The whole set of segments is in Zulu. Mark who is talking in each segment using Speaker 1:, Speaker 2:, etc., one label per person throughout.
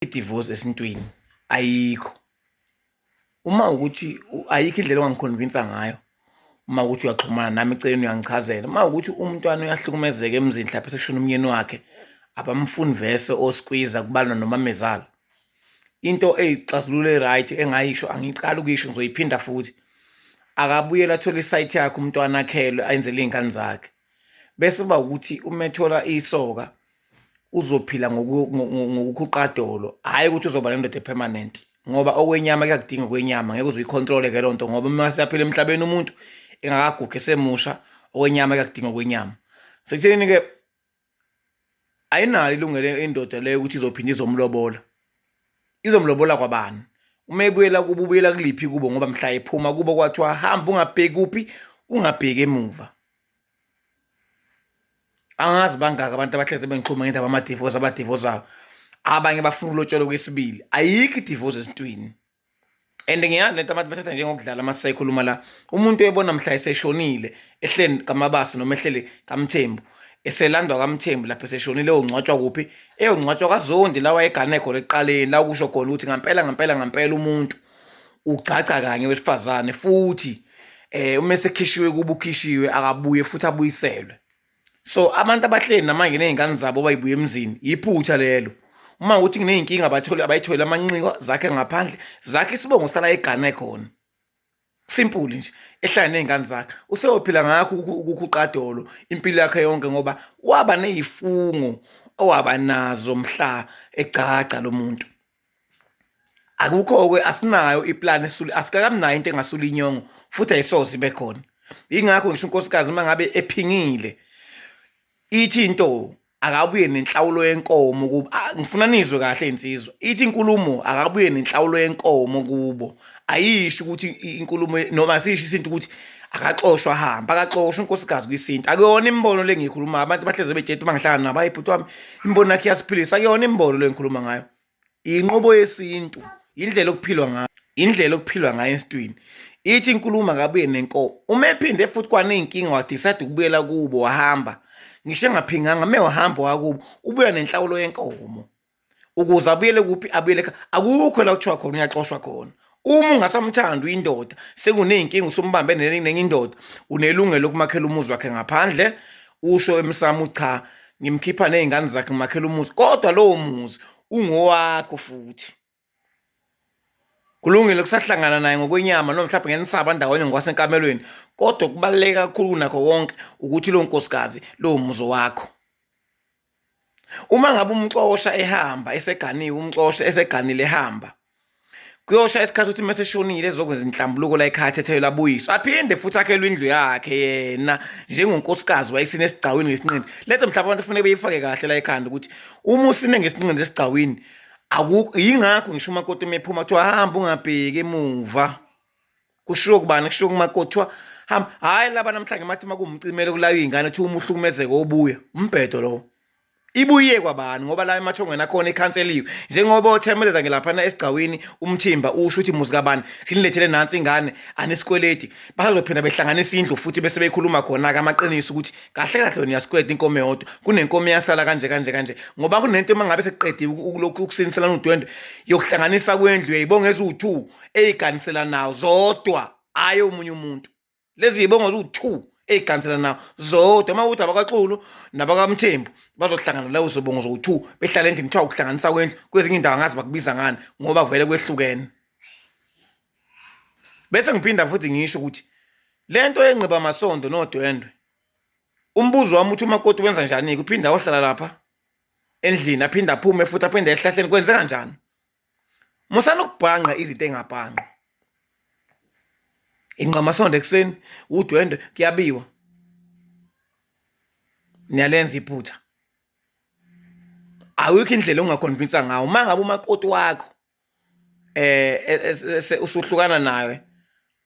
Speaker 1: I-divorce esintwini ayikho. Uma ukuthi ayikho indlela ongangiconvince ngayo, uma ukuthi uyaxhumana nami eceleni uyangichazela. Uma ukuthi umntwana uyahlukumezeka emzini mhlawumbe sekushona umyeni wakhe, abamfuni vese osikwiza kubalwa nomamezala. Into eyixazululo e-right engayisho angiqali ukuyisho ngizoyiphinda futhi. Akabuyela athola isaythi yakhe umntwana akhelwe ayenzele iy'ngane zakhe. Bese kuba ukuthi uma ethola isoka uzophila ngokukhuqadolo, hhayi ukuthi uzoba nendoda epermanent. Ngoba okwenyama kuyakudinga okwenyama, ngeke uze uyicontrol-ke leyo nto ngoba uma seyaphila emhlabeni umuntu engakagugi esemusha, okwenyama kuyakudinga okwenyama. Sekutheni-ke ayinalo ilungelo indoda leyo ukuthi izophinda izomlobola. Izomlobola kwabani? Uma ebuyela kubo ubuyela kuliphi kubo ngoba mhla ephuma kubo kwathiwa hamba ungabheki kuphi, ungabheki emuva. Angazi bangaka abantu abahleze bengiqhuma ngendaba abadivozayo. Abanye bafuna ulotsholwa kwesibili. Ayikho i-divorce esintwini. And ngiyani lento abantu bathatha njengokudlala ama-cycle la. Umuntu ebona mhla eseshonile, ehleli kaMabaso noma ehleli kaMthembu, eselandwa kaMthembu lapho eseshonile ongcwatshwa kuphi? Eyongcwatshwa kaZondi la wayegane khona ekuqaleni la kusho khona ukuthi ngampela umuntu ugcaca kanye wesifazane futhi uma esekhishiwe kuba ukhishiwe akabuye futhi abuyiselwe. So abantu abahleli namanje nezingane zabo bayibuye emzini iphutha lelo. Uma ukuthi kuneyinkinga abayithole amanciko zakhe ngaphandle, zakhe isibongo sala egane khona. Simple nje, ehlala nezingane zakhe. Useyophila ngakho ukukhuqadolo impilo yakhe yonke ngoba waba nezifungo owaba nazo mhla egcaca lo muntu. Akukho-ke asinayo iplan asikakamnayo into engasula inyongo futhi ayisoze ibe khona. Ingakho ngisho unkosikazi uma ngabe ephingile ithi into akabuye nenhlawulo yenkomo kubo. Ngifuna nizwe kahle insizwa. Ithi inkulumo akabuye nenhlawulo yenkomo kubo. Ayisho ukuthi inkulumo noma sisho isinto ukuthi akaxoshwa hamba, akaxoshwa unkosikazi kwisinto. Akuyona imbono lengiyikhuluma. Abantu bahleze bejeta bangihlangana nabo ayibhuti wami imbono yakhe yasiphilisa. Akuyona imbono lengikhuluma ngayo. Inqubo yesintu, indlela okuphilwa ngayo, indlela okuphilwa ngayo esintwini. Ithi inkulumo akabuye nenkomo. Uma ephinde futhi kwaney'nkinga wadecide ukubuyela kubo wahamba. Ngisho engaphinganga uma wahamba wakubo ubuya nenhlawulo yenkomo. Ukuze abuyele kuphi abuyele akukho la kuthiwa khona uyaxoshwa khona. Uma ungasamthanda uyindoda sekuney'nkinga usumbambe nenye indoda unelungelo lokumakhela umuzi wakhe ngaphandle usho emsamo cha ngimkhipha nezingane zakhe ngimakhela umuzi kodwa lowo muzi ungowakho futhi. Kulungile kusahlangana naye ngokwenyama noma mhlawumbe ngenisaba ndawonye ngwasenkamelweni kodwa kubaluleka kakhulu nakho konke ukuthi lo nkosikazi lo muzo wakho. Uma ngabe umxosha ehamba eseganiwe umxosha eseganile ehamba kuyosha isikhathi ukuthi mase shonile ezokwenza inhlambuluko la ekhaya ethethelwe labuyiswa aphinde futhi akhelwe indlu yakhe yena njengonkosikazi wayisine esigcawini ngesinqindi. Letho mhlawumbe abantu kufanele beyifake kahle la ekhanda ukuthi uma usine ngesinqindi esigcawini akukho yingakho ngisho umakoti mephuma kuthiwa hamba ungabheki emuva. Kushiwo kubani? Kushiwo kumakoti kuthiwa hamba. Hhayi laba namhlanje mathi makumcimele kulayo iy'ngane uthi uma uhlukumezeke obuya umbhedo lo. Ibuye kwabani ngoba la emathongweni akhona ikhanseliwe. Njengoba othemeleza ngelaphana esigcawini umthimba usho ukuthi muzi kabani sinilethele nansi ingane anesikweleti. Bazophinda behlanganisa indlu futhi bese beyikhuluma khona-ke amaqiniso ukuthi kahle kahle wena uyasikweleta inkomo eyodwa kunenkomo eyasala kanje. Ngoba kunento uma ngabe sekuqediwe ukulokhu ukusiniselana udwendwe yokuhlanganisa kwendlu yayibonga eziwu-2 ey'ganisela nawo zodwa hhayi omunye umuntu. Lezi yibonga eziwu-2 ey'ganisela nawo zodwa. Uma ukuthi abakaXulu nabakaMthembu bazohlangana lawo zibongo zowu-2 behlala endlini kuthiwa ukuhlanganisa kwendlu. Kwezinye indawo angazi bakubiza ngani ngoba vele kwehlukene. Bese ngiphinda futhi ngisho ukuthi lento yenqiba amasondo nodwendwe umbuzo wami uthi umakoti wenza njani-ke uphinda ohlala lapha endlini aphinde aphume futhi aphinde ehlahleni kwenzeka kanjani? Musanokubhanqa izinto engabhanqi. Inqamasondo ekuseni udwendwe kuyabiwa. Niyalenza iphutha. Awukho indlela ongaconvince ngawo. Uma ngabe umakoti wakho usuhlukana nawe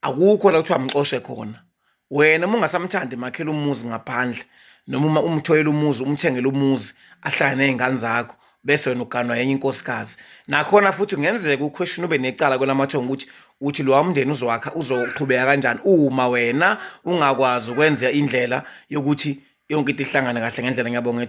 Speaker 1: akukho la kuthiwa mxoshe khona. Wena uma ungasamthandi makhela umuzi ngaphandle noma uma umthoyela umuzi umthengele umuzi ahlale nezingane zakho bese wena uganwa yenye inkosikazi. Nakhona futhi kungenzeka uquestion ube necala kwelamathongo ukuthi uthi lo wamndeni uzoqhubeka kanjani uma wena ungakwazi ukwenza indlela yokuthi yonke into ihlangane kahle ngendlela. Ngiyabonga.